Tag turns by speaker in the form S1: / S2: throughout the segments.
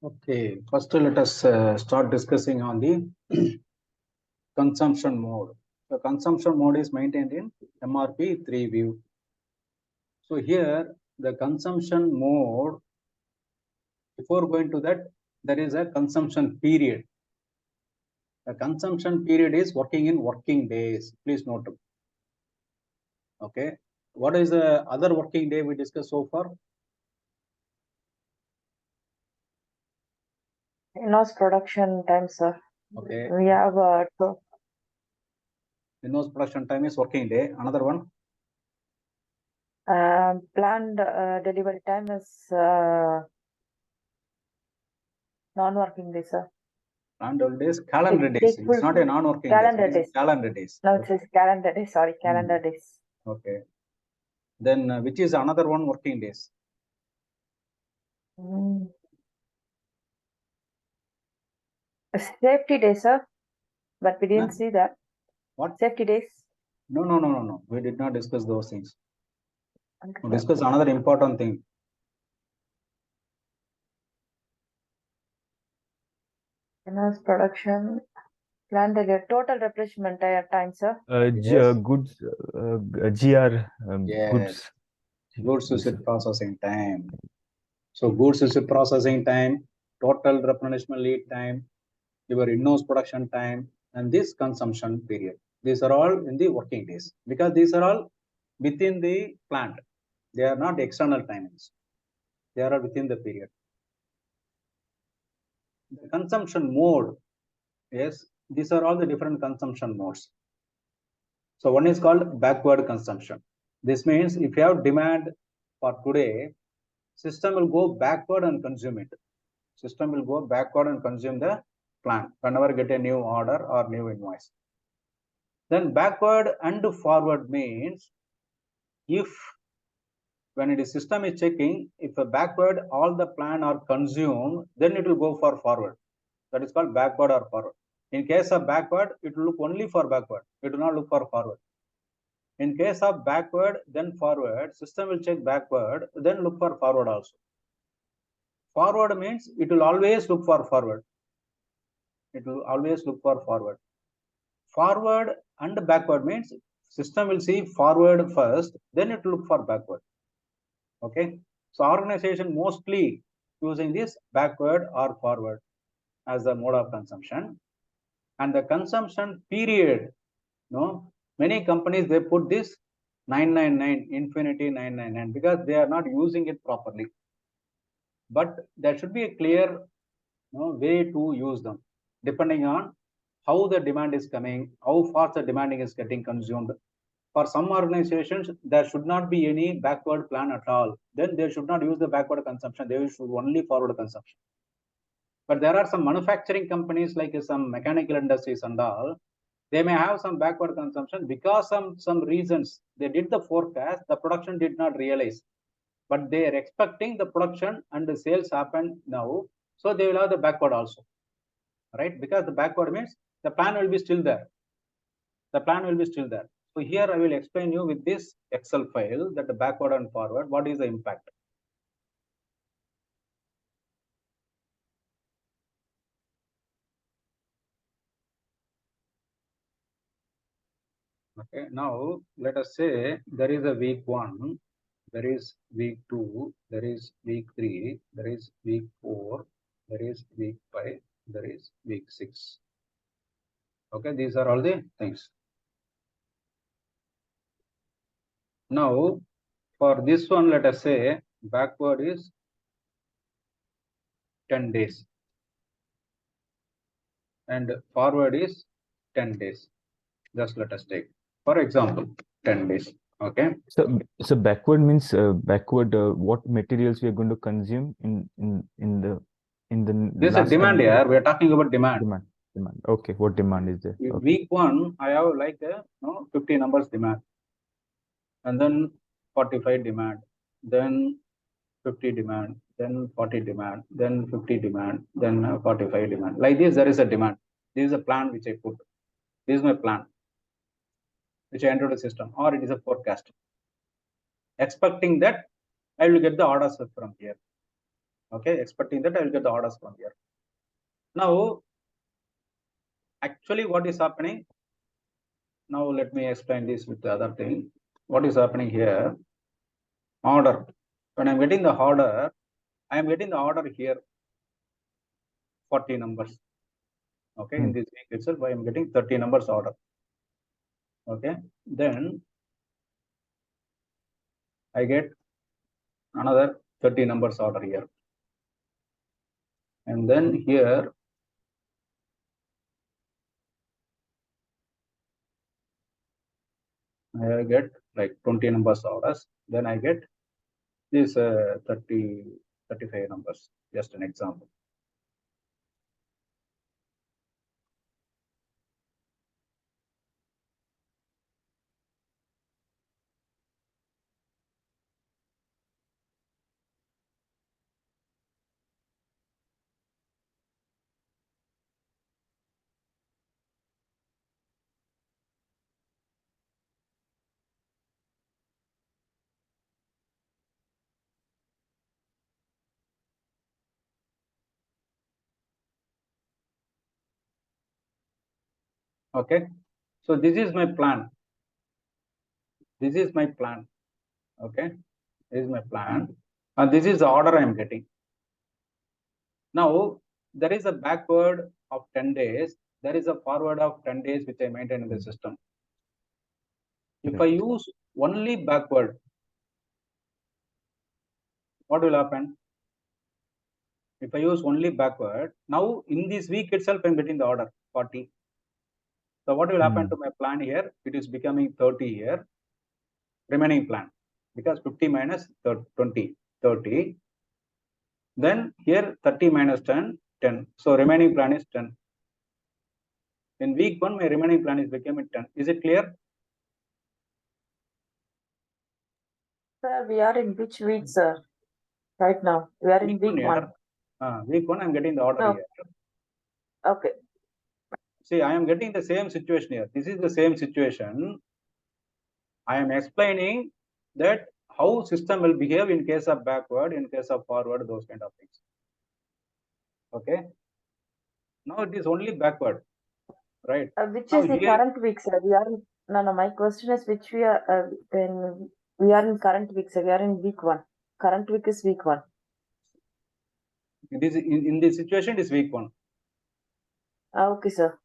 S1: Okay, first let us start discussing on the consumption mode. The consumption mode is maintained in MRP 3 view. So here the consumption mode, before going to that, there is a consumption period. The consumption period is working in working days. Please note. Okay, what is the other working day we discussed so far?
S2: In-house production time, sir.
S1: Okay.
S2: We have
S1: In-house production time is working day. Another one?
S2: planned delivery time is non-working day, sir.
S1: Planned days, calendar days. It's not a non-working
S2: calendar
S1: days. Calendar days.
S2: No, it is calendar days. Sorry, calendar days.
S1: Okay. Then which is another one working days?
S2: Safety days, sir. But we didn't see that.
S1: What?
S2: Safety days.
S1: No. We did not discuss those things.
S2: Okay.
S1: We discuss another important thing.
S2: In-house production, planned delivery, total replenishment time, sir.
S1: Yes.
S3: Goods, GR,
S1: Yes.
S3: goods.
S1: Goods usage processing time. So goods usage processing time, total replenishment lead time, your in-house production time, and this consumption period. These are all in the working days because these are all within the plant. They are not external timings. They are within the period. The consumption mode, yes, these are all the different consumption modes. So one is called backward consumption. This means if you have demand for today, system will go backward and consume it. System will go backward and consume the plant whenever get a new order or new invoice. Then backward and forward means if when it is system is checking, if a backward all the plan are consumed, then it will go for forward. That is called backward or forward. In case of backward, it will look only for backward. It will not look for forward. In case of backward, then forward, system will check backward, then look for forward also. Forward means it will always look for forward. It will always look for forward. Forward and backward means system will see forward first, then it will look for backward. Okay. So organization mostly using this backward or forward as the mode of consumption. And the consumption period, many companies, they put this 999, infinity 999 because they are not using it properly. But there should be a clear way to use them depending on how the demand is coming, how fast the demanding is getting consumed. For some organizations, there should not be any backward plan at all. Then they should not use the backward consumption. They should only forward consumption. But there are some manufacturing companies like some mechanical industries and all, they may have some backward consumption because some reasons they did the forecast, the production did not realize. But they are expecting the production and the sales happen now. So they will have the backward also. Right? Because the backward means the plan will be still there. The plan will be still there. So here I will explain you with this Excel file that the backward and forward, what is the impact. Okay, now let us say there is a week 1, there is week 2, there is week 3, there is week 4, there is week 5, there is week 6. Okay, these are all the things. Now, for this one, let us say backward is 10 days and forward is 10 days. Just let us take, for example, 10 days. Okay.
S3: So backward means backward. What materials we are going to consume in the
S1: This is a demand here. We are talking about demand.
S3: Demand. Okay. What demand is there? Okay.
S1: Week 1, I have like 50 numbers demand, and then 45 demand, then 50 demand, then 40 demand, then 50 demand, then 45 demand. Like this, there is a demand. This is a plan which I put. This is my plan, which I enter the system, or it is a forecast. Expecting that I will get the orders from here. Okay, expecting that I will get the orders from here. Now, actually what is happening? Now let me explain this with the other thing. What is happening here? Order. When I'm getting the order, I am getting the order here, 40 numbers. Okay, in this week itself, I am getting 30 numbers order. Okay, then I get another 30 numbers order here. And then here, I get like 20 numbers orders. Then I get this 30, 35 numbers, just an example. Okay, so this is my plan. This is my plan. Okay, this is my plan. And this is the order I am getting. Now, there is a backward of 10 days. There is a forward of 10 days, which I maintain in the system. If I use only backward, what will happen? If I use only backward, now in this week itself, I'm getting the order 40. So what will happen to my plan here? It is becoming 30 here, remaining plan, because 50 minus 20, 30. Then here 30 minus 10, 10. So remaining plan is 10. In week 1, my remaining plan is becoming 10. Is it clear?
S2: Sir, we are in which week, sir? Right now, we are in week one.
S1: Week 1, I'm getting the order here.
S2: Okay.
S1: See, I am getting the same situation here. This is the same situation. I am explaining that how system will behave in case of backward, in case of forward, those kind of things. Okay. Now it is only backward, right?
S2: Which
S1: now
S2: is the
S1: here,
S2: current week, sir? We are in, no. My question is which we are when we are in current week, sir. We are in week one. Current week is week one.
S1: it is in this situation, it is week 1.
S2: Okay, sir.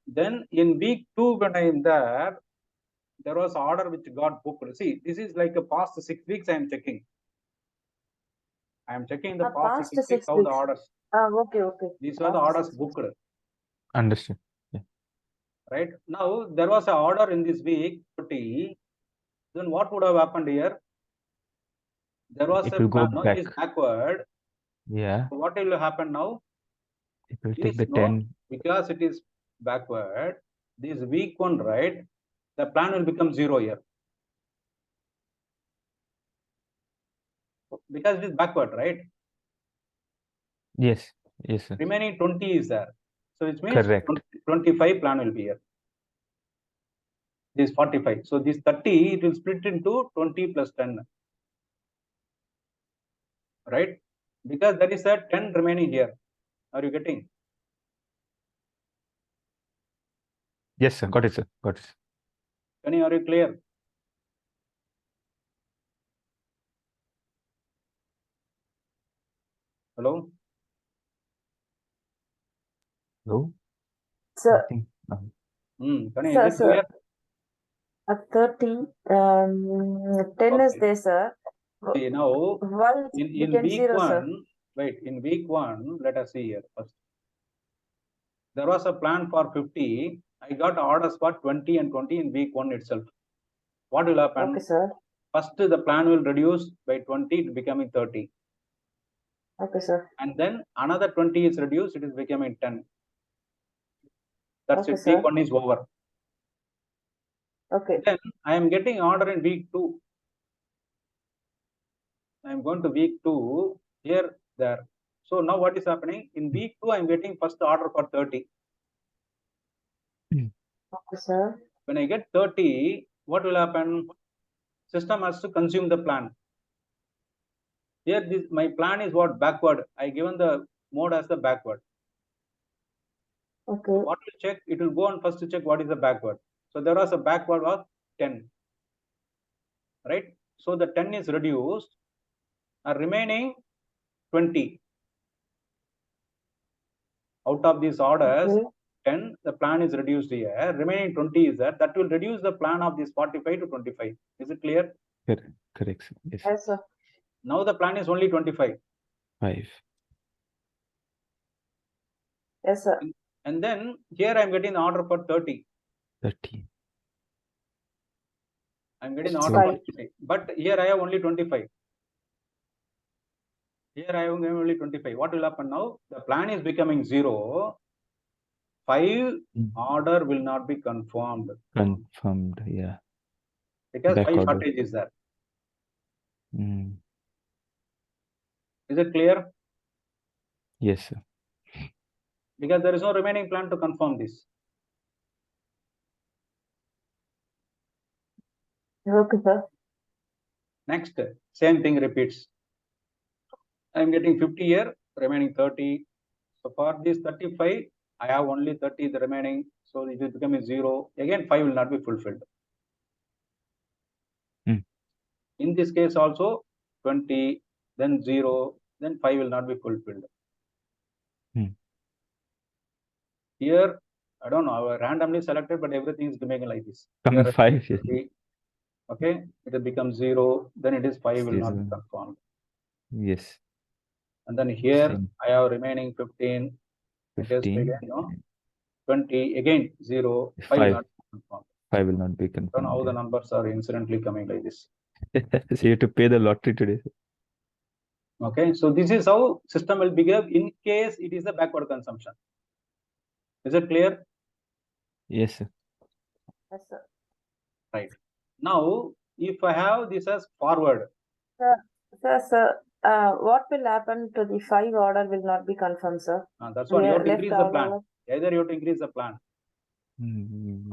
S1: Then in week 2, when I am there was order which got booked. See, this is like a past 6 weeks I am checking. I am checking the past 6 weeks how the orders.
S2: Okay.
S1: These were the orders booked.
S3: Understood. Yeah.
S1: Right now, there was an order in this week 30. Then what would have happened here? There was
S3: It
S1: a
S3: will go
S1: plan. Now
S3: back.
S1: it is backward.
S3: Yeah.
S1: So what will happen now?
S3: It will
S1: Please
S3: take the
S1: note,
S3: 10.
S1: because it is backward, this week 1, right? The plan will become 0 here. Because it is backward, right?
S3: Yes. Yes, sir.
S1: Remaining 20 is there. So it means
S3: Correct.
S1: 25 plan will be here. This 45. So this 30, it will split into 20 plus 10. Right? Because there is a 10 remaining here. Are you getting?
S3: Yes, sir. Got it, sir. Got it.
S1: Kenny, are you clear? Hello?
S3: Hello?
S2: Sir,
S1: Kenny,
S2: sir,
S1: is it clear?
S2: At 30, 10 is there, sir.
S1: See, now,
S2: One
S1: in week
S2: 0,
S1: 1,
S2: sir.
S1: wait, in week 1, let us see here first. There was a plan for 50. I got orders for 20 and 20 in week 1 itself. What will happen?
S2: Okay, sir.
S1: First, the plan will reduce by 20, becoming 30.
S2: Okay, sir.
S1: And then another 20 is reduced, it is becoming 10. That's
S2: Okay,
S1: it.
S2: sir.
S1: Week 1 is over.
S2: Okay.
S1: Then I am getting order in week 2. I am going to week 2, here, there. So now what is happening? In week 2, I am getting first order for 30.
S2: Okay, sir.
S1: When I get 30, what will happen? System has to consume the plan. Here, my plan is what? Backward. I given the mode as the backward.
S2: Okay.
S1: What will check? It will go on first to check what is the backward. So there was a backward of 10. Right? So the 10 is reduced. Remaining 20. Out of these orders,
S2: Okay.
S1: 10, the plan is reduced here. Remaining 20 is that will reduce the plan of this 45 to 25. Is it clear?
S3: Correct, sir. Yes.
S2: Yes, sir.
S1: Now the plan is only 25.
S3: 5.
S2: Yes, sir.
S1: And then here I'm getting the order for 30.
S3: 30.
S1: I'm getting the
S2: It's
S1: order for
S2: 5.
S1: 30. But here I have only 25. Here I have only 25. What will happen now? The plan is becoming 0. 5 order will not be confirmed.
S3: Confirmed, yeah.
S1: Because
S3: Back
S1: 5
S3: order.
S1: shortage is there.
S3: Mm.
S1: Is it clear?
S3: Yes, sir.
S1: Because there is no remaining plan to confirm this.
S2: Okay, sir.
S1: Next, same thing repeats. I am getting 50 here, remaining 30. So for this 35, I have only 30 the remaining. So it is becoming 0. Again, 5 will not be fulfilled. In this case also 20, then 0, then 5 will not be fulfilled. Here, I don't know, I randomly selected, but everything is remaining like this.
S3: Coming
S1: Here,
S3: 5.
S1: 50, okay, it will become 0, then it is 5 will not be confirmed.
S3: Yes.
S1: And then here
S3: Same.
S1: I have remaining 15.
S3: 15.
S1: Again, no? 20, again 0, 5 will not be confirmed.
S3: 5 will not be
S1: I
S3: confirmed.
S1: don't know how the numbers are incidentally coming like this.
S3: So you have to pay the lottery today.
S1: Okay, so this is how system will behave in case it is a backward consumption. Is it clear?
S3: Yes, sir.
S2: Yes, sir.
S1: Right. Now, if I have this as forward.
S2: Sir, what will happen to the 5 order will not be confirmed, sir?
S1: That's what you have to increase the plan. Either you have to increase the plan,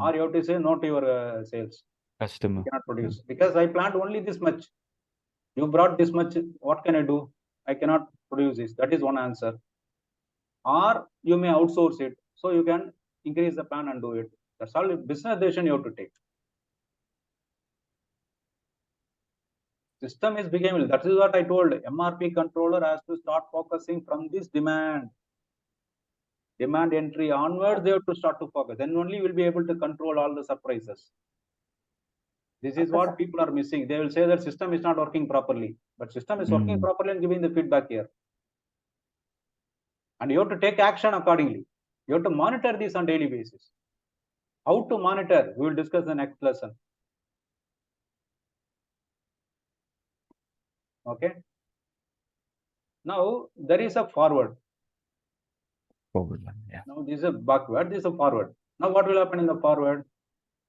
S1: or you have to say no to your sales.
S3: Customer.
S1: You cannot produce because I planned only this much. You brought this much. What can I do? I cannot produce this. That is one answer. Or you may outsource it, so you can increase the plan and do it. That's all business decision you have to take. System is becoming. That is what I told. MRP controller has to start focusing from this demand entry onwards. They have to start to focus. Then only will be able to control all the surprises. This is what people are missing. They will say that system is not working properly, but system is working properly and giving the feedback here. And you have to take action accordingly. You have to monitor this on daily basis. How to monitor? We will discuss the next lesson. Okay. Now there is a forward.
S3: Forward one, yeah.
S1: Now this is a backward. This is a forward. Now what will happen in the forward?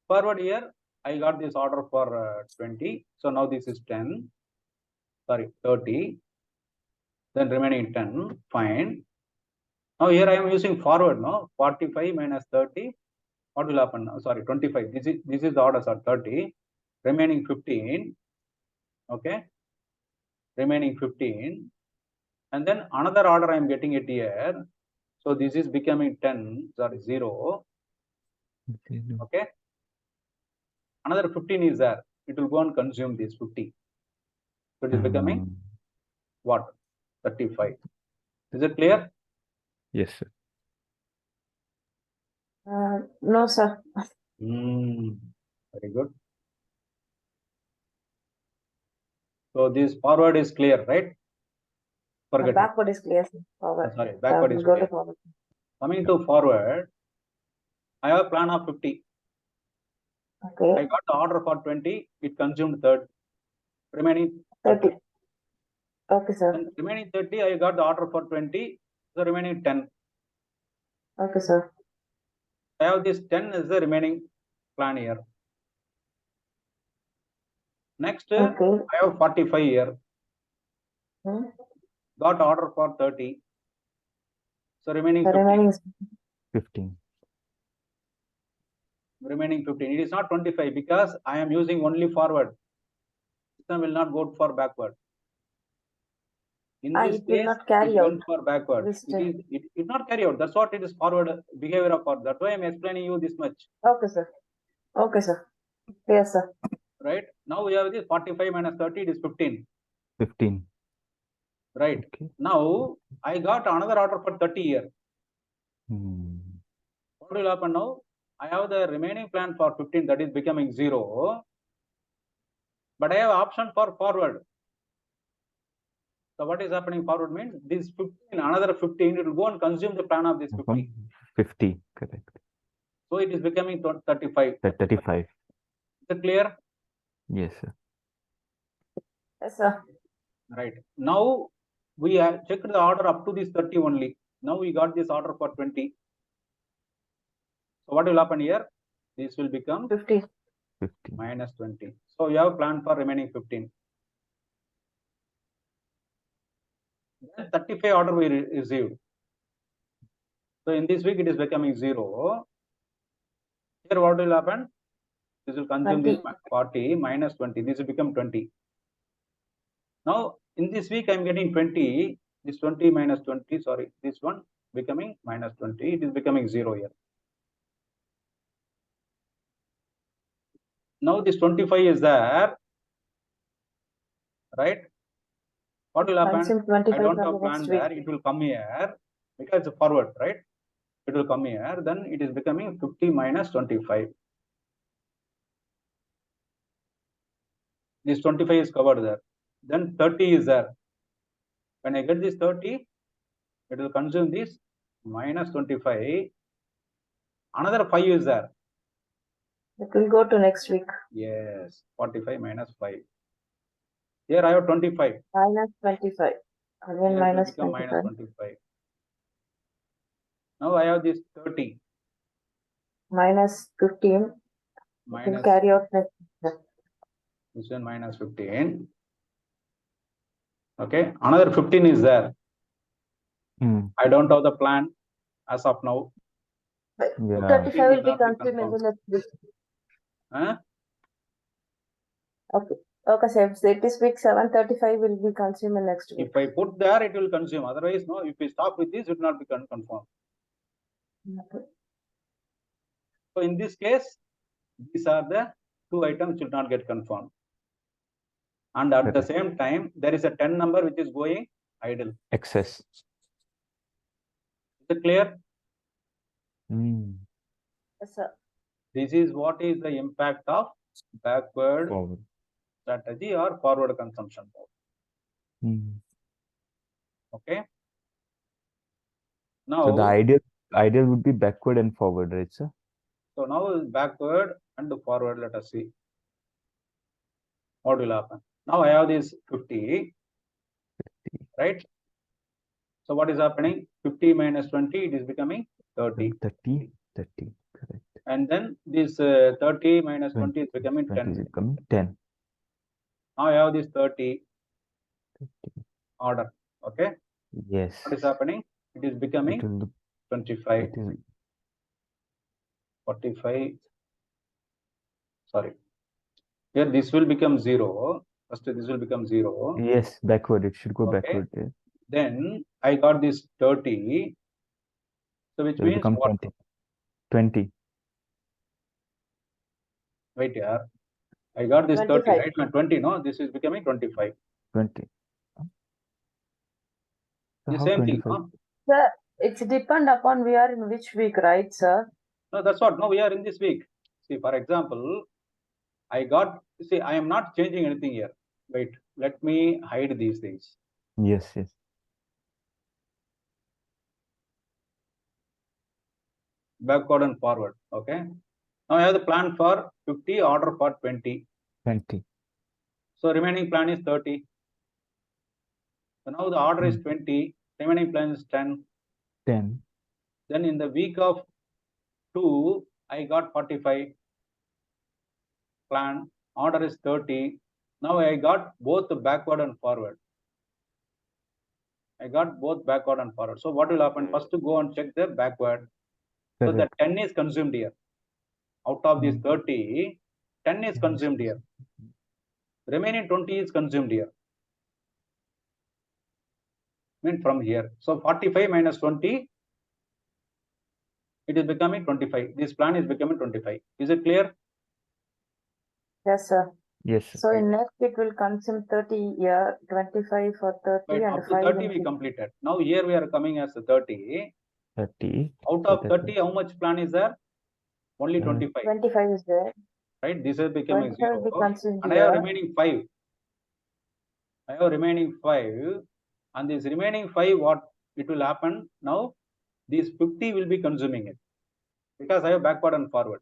S1: Forward here, I got this order for 20. So now this is 10. Sorry, 30. Then remaining 10. Fine. Now here I am using forward. No, 45 minus 30. What will happen now? Sorry, 25. This is the orders are 30. Remaining 15. Okay. Remaining 15. And then another order I am getting it here. So this is becoming 10. Sorry, 0. Okay. Another 15 is there. It will go and consume this 50. So it is becoming what? 35. Is it clear?
S3: Yes, sir.
S2: No, sir.
S1: Very good. So this forward is clear, right? Forget
S2: backward is clear. Forward.
S1: Sorry, backward is clear.
S2: Forward.
S1: Coming to forward, I have a plan of 50.
S2: Okay.
S1: I got the order for 20. It consumed 30. Remaining
S2: 30. Okay, sir.
S1: And remaining 30, I got the order for 20. So remaining 10.
S2: Okay, sir.
S1: I have this 10 as the remaining plan here. Next,
S2: okay.
S1: I have 45 here. Got order for 30. So remaining
S3: 15.
S1: Remaining 15. It is not 25 because I am using only forward. System will not go for backward. In this
S2: it will
S1: case,
S2: not carry
S1: it
S2: out.
S1: went for backward.
S2: This
S1: It not carry out. That's what it is forward behavior of forward. That's why I'm explaining you this much.
S2: Okay, sir. Okay, sir. Yes, sir.
S1: Right? Now we have this 45 minus 30, it is 15.
S3: 15.
S1: Right?
S3: Okay.
S1: Now I got another order for 30 here.
S3: Hmm.
S1: What will happen now? I have the remaining plan for 15, that is becoming 0. But I have option for forward. So what is happening forward means this 15, another 15, it will go and consume the plan of this 50.
S3: 50, correct.
S1: So it is becoming 35.
S3: 35.
S1: Is it clear?
S3: Yes, sir.
S2: Yes, sir.
S1: Right. Now we have checked the order up to this 30 only. Now we got this order for 20. So what will happen here? This will become
S2: 50.
S3: 15.
S1: minus 20. So you have planned for remaining 15. Then 35 order we received. So in this week it is becoming 0. Here what will happen? This will consume
S2: 20.
S1: this 40 minus 20. This will become 20. Now in this week I am getting 20. This 20 minus 20. Sorry, this one becoming minus 20. It is becoming 0 here. Now this 25 is there. Right? What will happen?
S2: Consume 25
S1: I don't
S2: from
S1: have
S2: the
S1: plan
S2: next
S1: there.
S2: week.
S1: It will come here because it's forward, right? It will come here. Then it is becoming 50 minus 25. This 25 is covered there. Then 30 is there. When I get this 30, it will consume this minus 25. Another 5 is there.
S2: It will go to next week.
S1: Yes, 45 minus 5. Here I have 25.
S2: Minus 25. Again,
S1: Here it will
S2: minus
S1: become
S2: 25.
S1: minus 25. Now I have this 30.
S2: Minus 15. It will
S1: Minus
S2: carry out next week.
S1: this one minus 15. Okay, another 15 is there.
S3: Hmm.
S1: I don't have the plan as of now.
S3: Yeah.
S2: 35 will be
S1: Not be
S2: consumed in the
S1: confirmed.
S2: next week.
S1: Huh?
S2: Okay. Okay, sir. So this week 735 will be consumed in next week.
S1: If I put there, it will consume. Otherwise, no. If we stop with this, it will not be confirmed.
S2: Okay.
S1: So in this case, these are the two items which will not get confirmed. And at the same time, there is a 10 number which is going idle.
S3: Excess.
S1: Is it clear?
S3: Hmm.
S2: Yes, sir.
S1: This is what is the impact of backward
S3: Forward.
S1: strategy or forward consumption.
S3: Hmm.
S1: Okay. Now,
S3: So the ideal would be backward and forward, right, sir?
S1: so now backward and forward, let us see what will happen. Now I have this 50, right? So what is happening? 50 minus 20, it is becoming 30.
S3: 30, correct.
S1: And then this 30 minus 20 is becoming
S3: 20 is
S1: 10.
S3: becoming 10.
S1: Now I have this 30 order. Okay.
S3: Yes.
S1: What is happening? It is becoming 25,
S3: It is
S1: 45. Sorry. Here this will become 0. First this will become 0.
S3: yes, backward. It should go
S1: Okay.
S3: backward. Yeah.
S1: Then I got this 30. So which
S3: It will
S1: means
S3: become
S1: what?
S3: 20.
S1: Wait here. I got this 30,
S2: 25.
S1: right? No, 20, no? This is becoming 25.
S3: 20. So
S1: The
S3: how
S1: same thing,
S3: 25?
S1: no?
S2: Sir, it's depend upon we are in which week, right, sir?
S1: No, that's what. No, we are in this week. See, for example, I got, see, I am not changing anything here. Wait, let me hide these things.
S3: Yes.
S1: Backward and forward. Okay. Now I have the plan for 50, order for 20.
S3: 20.
S1: So remaining plan is 30. So now the order is 20, remaining plan is 10.
S3: 10.
S1: Then in the week of 2, I got 45. Plan, order is 30. Now I got both backward and forward. I got both backward and forward. So what will happen? First to go and check the backward. So the 10 is consumed here. Out of this 30, 10 is consumed here. Remaining 20 is consumed here. mean from here. So 45 minus 20, it is becoming 25. This plan is becoming 25. Is it clear?
S2: Yes, sir.
S3: Yes, sir.
S2: So in next it will consume 30 here, 25 for 30
S1: Right,
S2: and
S1: up to
S2: 5
S1: 30
S2: in
S1: we completed. Now here we are coming as 30.
S3: 30.
S1: Out
S3: So
S1: of
S3: that
S1: 30, how much plan is there? Only 25.
S2: 25 is there.
S1: Right, this is becoming
S2: 25 will be
S1: 0.
S2: consumed
S1: And I have
S2: here.
S1: remaining 5. I have remaining 5. And this remaining 5, what it will happen now? These 50 will be consuming it. Because I have backward and forward.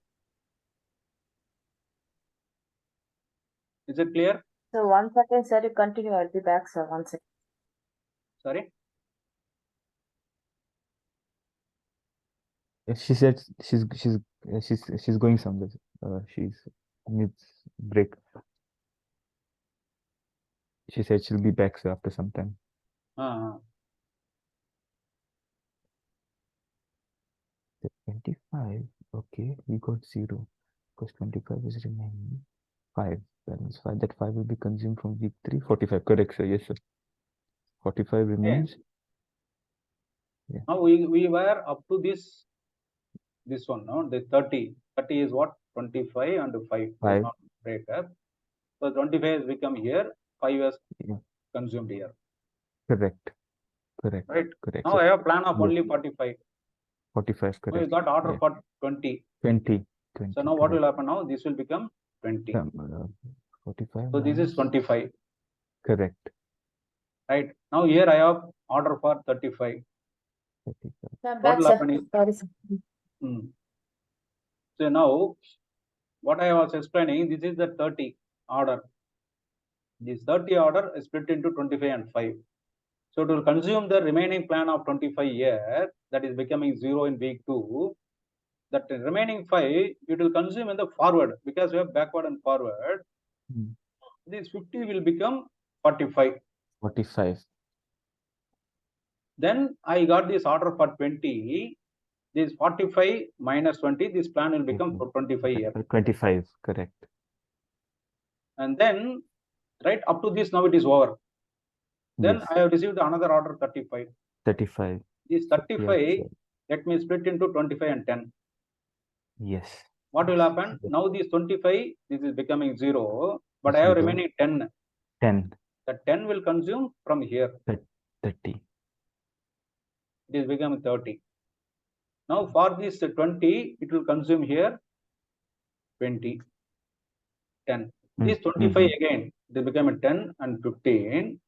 S1: Is it clear?
S2: So 1 second, sir, you continue. I'll be back, sir. 1 second.
S1: Sorry?
S3: She said she's going somewhere. She's needs break. She said she'll be back, sir, after some time. 25. Okay, we got 0 because 25 is remaining 5. Balance 5. That 5 will be consumed from week 3. 45. Correct, sir. Yes, sir. 45 remains. Yeah.
S1: Now we were up to this one, no? The 30. 30 is what? 25 and 5.
S3: 5.
S1: Not break up. So 25 has become here. 5 has consumed here.
S3: Correct. Correct.
S1: Right.
S3: Correct.
S1: Now
S3: So
S1: I have plan of
S3: yes.
S1: only 45.
S3: 45.
S1: Now
S3: Correct.
S1: you got order for 20.
S3: 20.
S1: So now what will happen now? This will become 20.
S3: 45.
S1: So this is 25.
S3: Correct.
S1: Right. Now here I have order for 35.
S3: 35.
S2: I'm
S1: What
S2: back,
S1: will
S2: sir.
S1: happen is,
S2: Sorry, sir.
S1: so now what I was explaining, this is the 30 order. This 30 order is split into 25 and 5. So it will consume the remaining plan of 25 here, that is becoming 0 in week 2. That remaining 5, it will consume in the forward because we have backward and forward. This 50 will become 45.
S3: 45.
S1: Then I got this order for 20. This 45 minus 20, this plan will become 25 here.
S3: 25. Correct.
S1: And then, right, up to this, now it is over. Then
S3: Yes.
S1: I have received another order 35.
S3: 35.
S1: This 35, let me split into 25 and 10.
S3: Yes.
S1: What will happen? Now this 25, this is becoming 0, but I have remaining 10.
S3: 10.
S1: The 10 will consume from here.
S3: 30.
S1: It is becoming 30. Now for this 20, it will consume here 20, 10. This 25 again, it will become a 10 and 15.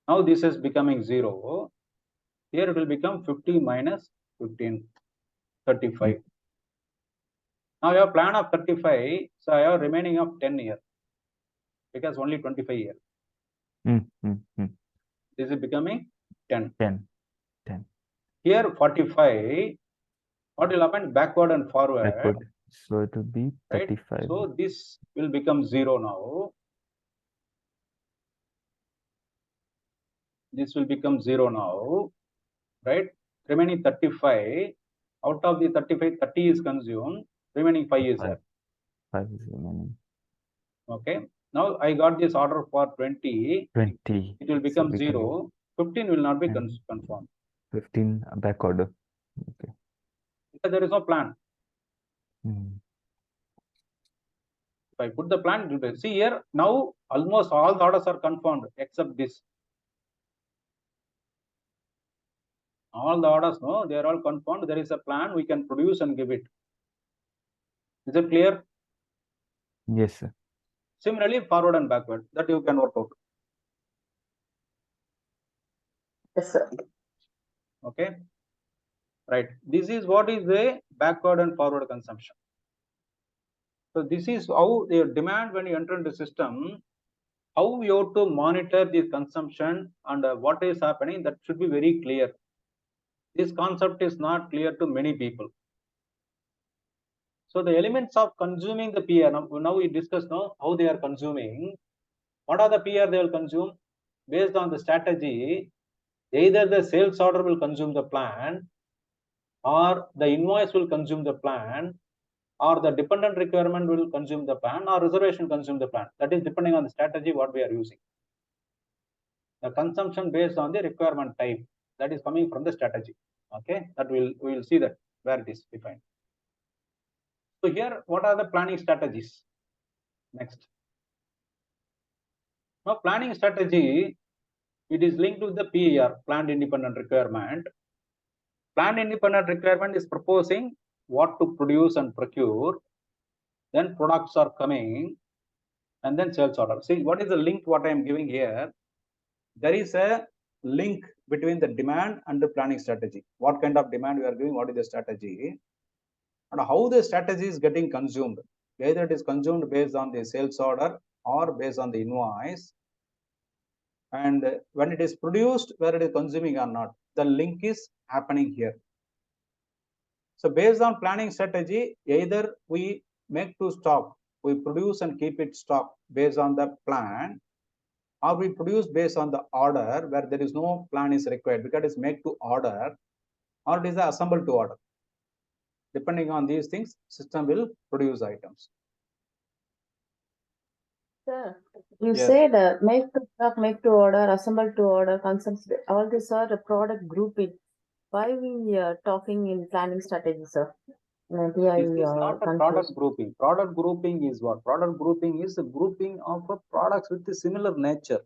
S1: Now this is becoming 0. Here it will become 50 minus 15, 35. Now I have plan of 35, so I have remaining of 10 here because only 25 here. This is becoming 10.
S3: 10.
S1: Here 45, what will happen? Backward and forward.
S3: Backward. So it will be 35.
S1: Right? So this will become 0 now. This will become 0 now. Right? Remaining 35. Out of the 35, 30 is consumed. Remaining 5 is there.
S3: 5 is remaining.
S1: Okay. Now I got this order for 20.
S3: 20.
S1: It will become 0. 15 will not be confirmed.
S3: 15 back order. Okay.
S1: Because there is no plan. If I put the plan, it will be. See here, now almost all the orders are confirmed except this. All the orders, no, they are all confirmed. There is a plan, we can produce and give it. Is it clear?
S3: Yes, sir.
S1: Similarly, forward and backward, that you can work out.
S2: Yes, sir.
S1: Okay. Right. This is what is the backward and forward consumption. So this is how the demand when you enter into the system, how we have to monitor the consumption and what is happening, that should be very clear. This concept is not clear to many people. So the elements of consuming the PR, now we discuss now how they are consuming. What are the PR they will consume? Based on the strategy, either the sales order will consume the plan, or the invoice will consume the plan, or the dependent requirement will consume the plan, or reservation consume the plan. That is depending on the strategy what we are using. The consumption based on the requirement type, that is coming from the strategy. Okay, that we will see that where it is defined. So here, what are the planning strategies? Next. Now, planning strategy, it is linked with the PIR, planned independent requirement. Planned independent requirement is proposing what to produce and procure. Then products are coming, and then sales order. See, what is the link? What I am giving here? There is a link between the demand and the planning strategy. What kind of demand we are giving? What is the strategy? And how the strategy is getting consumed. Whether it is consumed based on the sales order or based on the invoice. And when it is produced, whether it is consuming or not, the link is happening here. So based on planning strategy, either we make to stock, we produce and keep it stock based on the plan, or we produce based on the order where there is no plan is required because it's make to order, or it is assembled to order. Depending on these things, system will produce items.
S2: Sir, you
S1: Yes.
S2: said make to stock, make to order, assemble to order, concepts. All these are the product grouping. Why we talking in planning strategy, sir? Maybe I
S1: This is not a
S2: confused.
S1: product grouping. Product grouping is what? Product grouping is a grouping of products with a similar nature.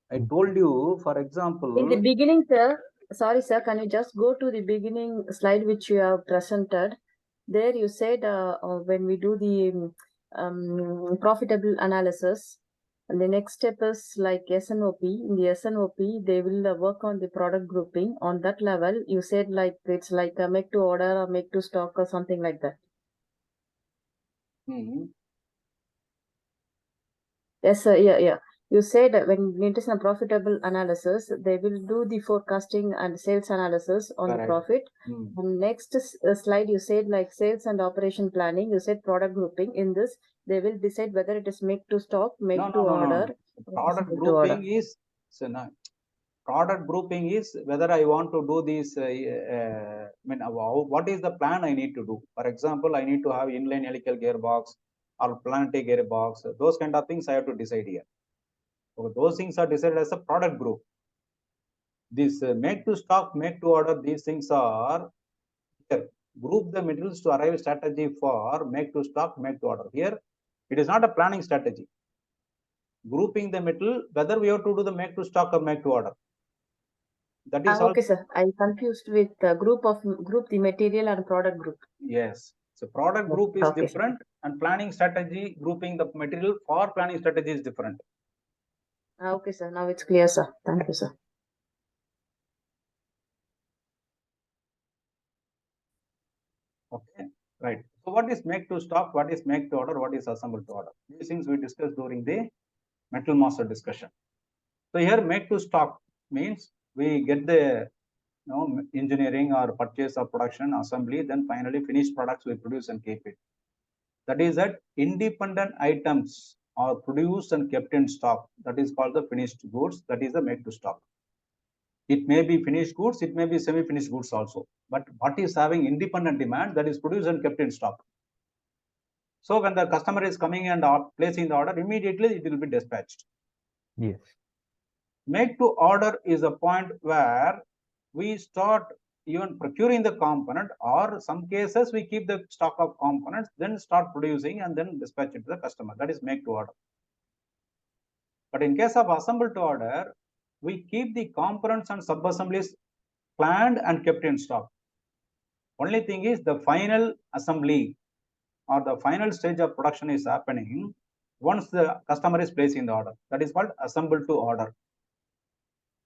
S1: I told you, for example.
S2: In the beginning, sir, sorry, sir, can you just go to the beginning slide which you have presented? There you said when we do the profitable analysis, and the next step is like SNOP. In the SNOP, they will work on the product grouping. On that level, you said like it's like a make to order or make to stock or something like that. Yes, sir. Yeah. You said that when it is a profitable analysis, they will do the forecasting and sales analysis on the profit. And next slide, you said like sales and operation planning. You said product grouping. In this, they will decide whether it is make to stock, make to order.
S1: Product grouping is product grouping is whether I want to do this. What is the plan I need to do? For example, I need to have inline helical gearbox or planetary gearbox. Those kind of things I have to decide here. So those things are decided as a product group. This make to stock, make to order, these things are here. Group the materials to arrive strategy for make to stock, make to order. Here, it is not a planning strategy. Grouping the material, whether we have to do the make to stock or make to order. That is
S2: okay, sir. I confused with group the material and product group.
S1: Yes. So product group is different, and planning strategy grouping the material for planning strategy is different.
S2: Okay, sir. Now it's clear, sir. Thank you, sir.
S1: Okay, right. So what is make to stock? What is make to order? What is assemble to order? These things we discussed during the metal master discussion. So here make to stock means we get the engineering or purchase or production assembly, then finally finished products we produce and keep it. That is that independent items are produced and kept in stock. That is called the finished goods. That is the make to stock. It may be finished goods, it may be semi-finished goods also. But what is having independent demand, that is produced and kept in stock. So when the customer is coming and placing the order, immediately it will be dispatched.
S3: Yes.
S1: Make to order is a point where we start even procuring the component, or some cases we keep the stock of components, then start producing and then dispatch it to the customer. That is make to order. But in case of assemble to order, we keep the components and sub-assemblies planned and kept in stock. Only thing is the final assembly or the final stage of production is happening once the customer is placing the order. That is called assemble to order.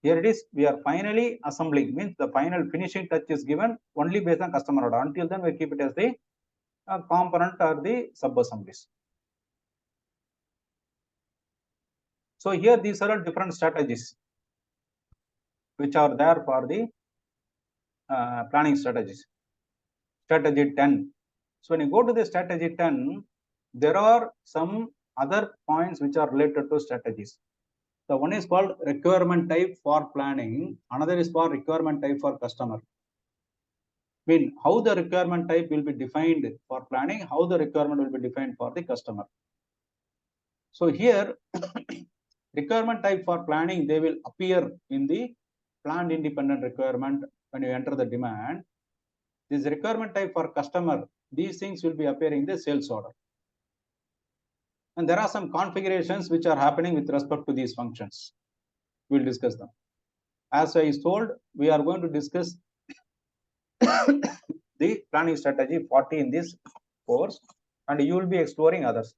S1: Here it is, we are finally assembling, means the final finishing touch is given only based on customer order. Until then, we keep it as the component or the sub-assemblies. So here, these are all different strategies which are there for the planning strategies. Strategy 10. So when you go to the strategy 10, there are some other points which are related to strategies. The one is called requirement type for planning. Another is for requirement type for customer. I mean, how the requirement type will be defined for planning, how the requirement will be defined for the customer. So here, Requirement type for planning, they will appear in the planned independent requirement when you enter the demand. This requirement type for customer, these things will be appearing in the sales order. And there are some configurations which are happening with respect to these functions. We'll discuss them. As I told, we are going to discuss the planning strategy 40 in this course, and you will be exploring others.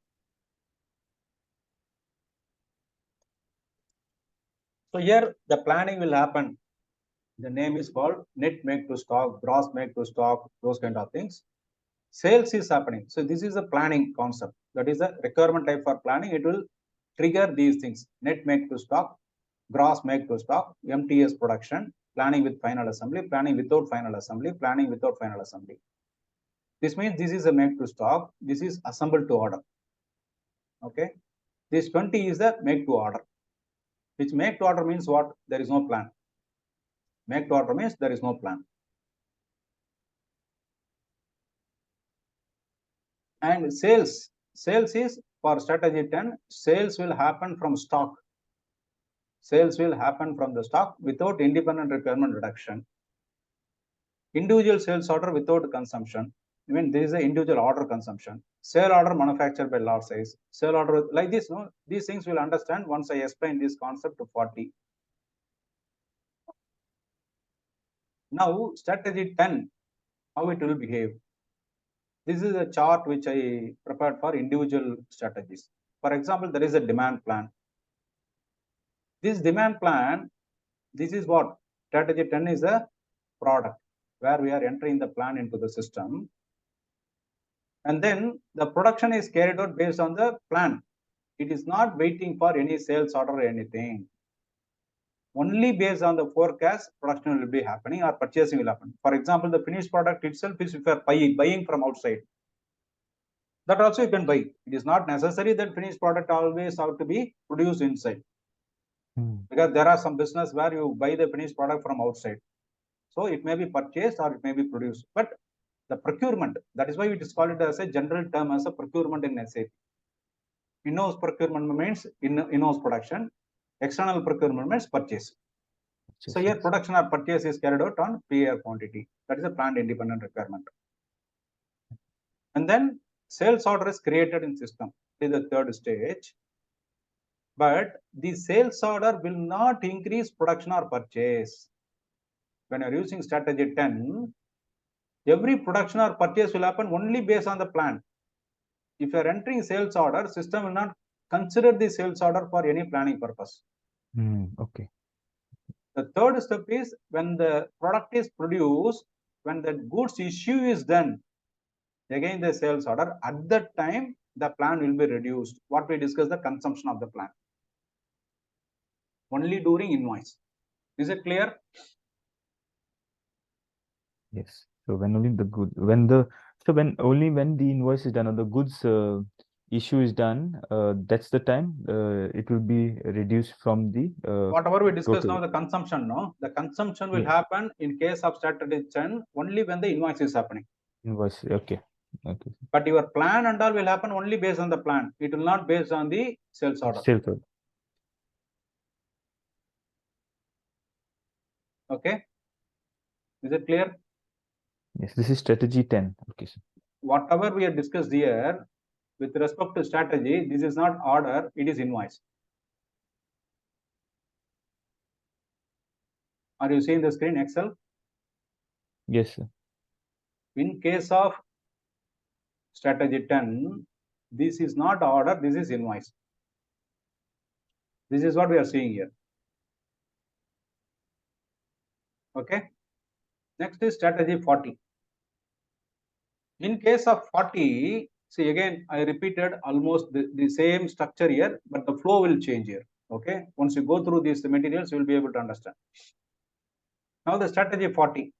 S1: So here the planning will happen. The name is called net make to stock, gross make to stock, those kind of things. Sales is happening. So this is a planning concept. That is a requirement type for planning. It will trigger these things: net make to stock, gross make to stock, MTS production, planning with final assembly, planning without final assembly, planning without final assembly. This means this is a make to stock. This is assembled to order. Okay. This 20 is the make to order. Which make to order means what? There is no plan. Make to order means there is no plan. And sales is for strategy 10, sales will happen from stock. Sales will happen from the stock without independent requirement reduction. Individual sales order without consumption. I mean, there is an individual order consumption. Sale order manufactured by lot size. Sale order like this, no? These things we'll understand once I explain this concept to 40. Now, strategy 10, how it will behave. This is a chart which I prepared for individual strategies. For example, there is a demand plan. This demand plan, this is what? Strategy 10 is a product where we are entering the plan into the system. And then the production is carried out based on the plan. It is not waiting for any sales order or anything. Only based on the forecast, production will be happening or purchasing will happen. For example, the finished product itself is if you are buying from outside. That also you can buy. It is not necessary that finished product always have to be produced inside. Because there are some business where you buy the finished product from outside. So it may be purchased or it may be produced. But the procurement, that is why it is called it as a general term as a procurement in SAP. In-house procurement means in-house production. External procurement means purchase. So here production or purchase is carried out on PAR quantity. That is a planned independent requirement. And then sales order is created in system. This is the third stage. But the sales order will not increase production or purchase. When you are using strategy 10, every production or purchase will happen only based on the plan. If you are entering sales order, system will not consider the sales order for any planning purpose.
S3: Okay.
S1: The third step is when the product is produced, when the goods issue is done, again the sales order, at that time the plan will be reduced. What we discussed, the consumption of the plan. Only during invoice. Is it clear?
S3: Yes. So when only the good when the only when the invoice is done or the goods issue is done, that's the time it will be reduced from the
S1: whatever we discussed
S3: total.
S1: now, the consumption, no? The consumption will happen in case of strategy 10 only when the invoice is happening.
S3: Invoice, okay. Okay.
S1: But your plan and all will happen only based on the plan. It will not based on the sales order.
S3: Sales order.
S1: Okay. Is it clear?
S3: Yes, this is strategy 10. Okay.
S1: Whatever we have discussed here with respect to strategy, this is not order, it is invoice. Are you seeing the screen, Excel?
S3: Yes, sir.
S1: In case of strategy 10, this is not order, this is invoice. This is what we are seeing here. Okay. Next is strategy 40. In case of 40, see again, I repeated almost the same structure here, but the flow will change here. Okay. Once you go through these materials, you will be able to understand. Now the strategy 40.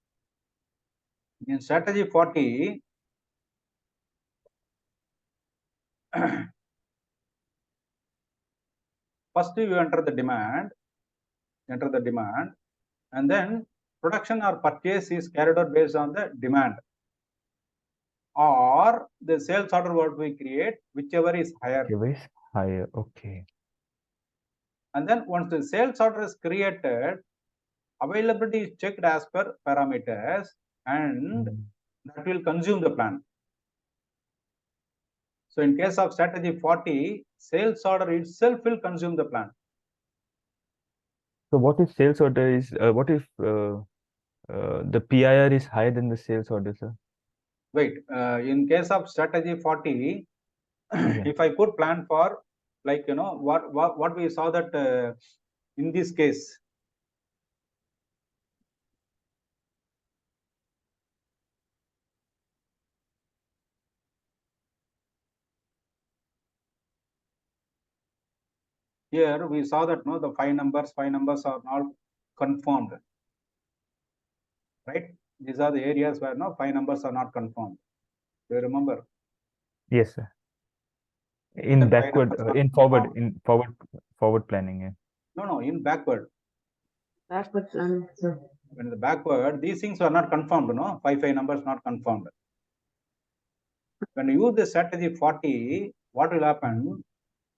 S1: In strategy 40, first you enter the demand, and then production or purchase is carried out based on the demand or the sales order what we create, whichever is higher.
S3: Whichever is higher, okay.
S1: And then once the sales order is created, availability is checked as per parameters, and that will consume the plan. So in case of strategy 40, sales order itself will consume the plan.
S3: So what if sales order is, what if the PIR is higher than the sales order, sir?
S1: Wait, in case of strategy 40,
S3: Yeah.
S1: if I put plan for, like, you know, what we saw that in this case, here we saw that no, the five numbers are not confirmed, right? These are the areas where no 5 numbers are not confirmed. Do you remember?
S3: Yes, sir. In
S1: The five
S3: backward,
S1: numbers are
S3: in forward,
S1: confirmed.
S3: in forward planning. Yeah.
S1: No, in backward.
S2: Backward planning.
S1: When the backward, these things are not confirmed, no? 5 numbers not confirmed. When you use the strategy 40, what will happen?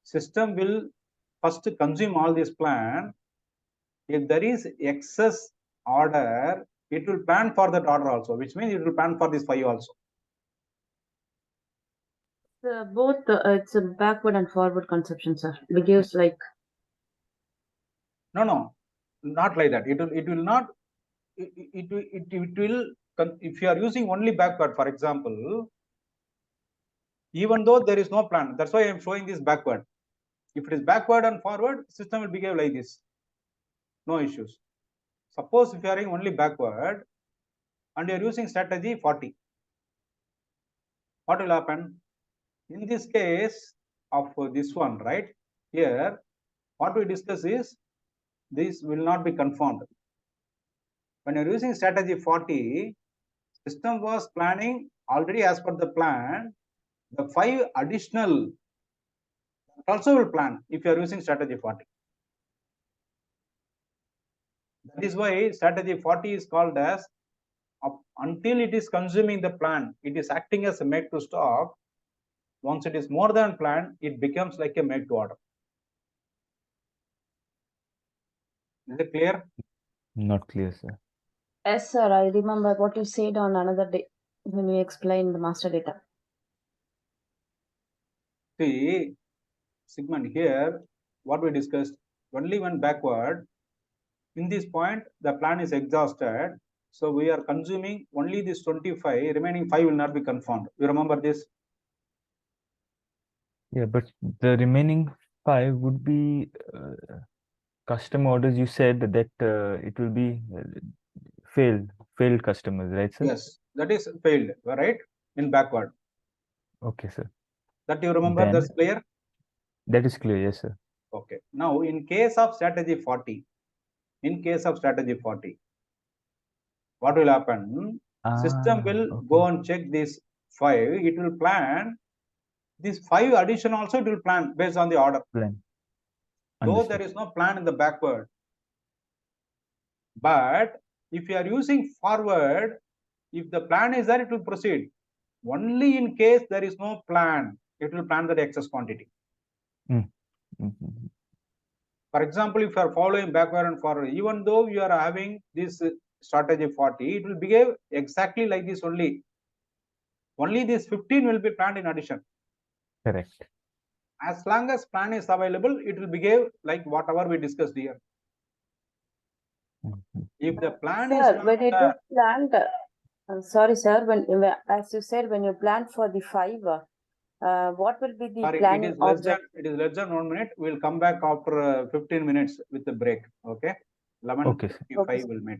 S1: System will first consume all this plan. If there is excess order, it will plan for that order also, which means it will plan for this 5 also.
S2: Both, it's a backward and forward conception, sir. Because like.
S1: No, not like that. It will not. It will. If you are using only backward, for example, even though there is no plan, that's why I am showing this backward. If it is backward and forward, system will behave like this. No issues. Suppose if you are only backward and you are using strategy 40, what will happen? In this case of this one, right here, what we discuss is this will not be confirmed. When you are using strategy 40, system was planning already as per the plan. The 5 additional also will plan if you are using strategy 40. That is why strategy 40 is called as until it is consuming the plan, it is acting as a make to stock. Once it is more than plan, it becomes like a make to order. Is it clear?
S3: Not clear, sir.
S2: Yes, sir. I remember what you said on another day when you explained the master data.
S1: See, segment here, what we discussed, only when backward. In this point, the plan is exhausted. So we are consuming only this 25, remaining 5 will not be confirmed. You remember this?
S3: Yeah, but the remaining 5 would be custom orders. You said that it will be failed customers, right, sir?
S1: Yes, that is failed, right? In backward.
S3: Okay, sir.
S1: That you remember,
S3: Then,
S1: that's clear?
S3: that is clear, yes, sir.
S1: Okay. Now, in case of strategy 40, what will happen? System will go and check this 5. It will plan this 5 addition also. It will plan based on the order.
S3: Plan.
S1: Though there is no plan in the backward, but if you are using forward, if the plan is there, it will proceed. Only in case there is no plan, it will plan the excess quantity. For example, if you are following backward and forward, even though you are having this strategy 40, it will behave exactly like this only. Only this 15 will be planned in addition.
S3: Correct.
S1: As long as plan is available, it will behave like whatever we discussed here. If the plan is
S2: Sir, when it is planned, sorry, sir, when as you said, when you plan for the 5, what will be the planning object?
S1: It is less than 1 minute. We'll come back after 15 minutes with the break. Okay. 11:55 will meet.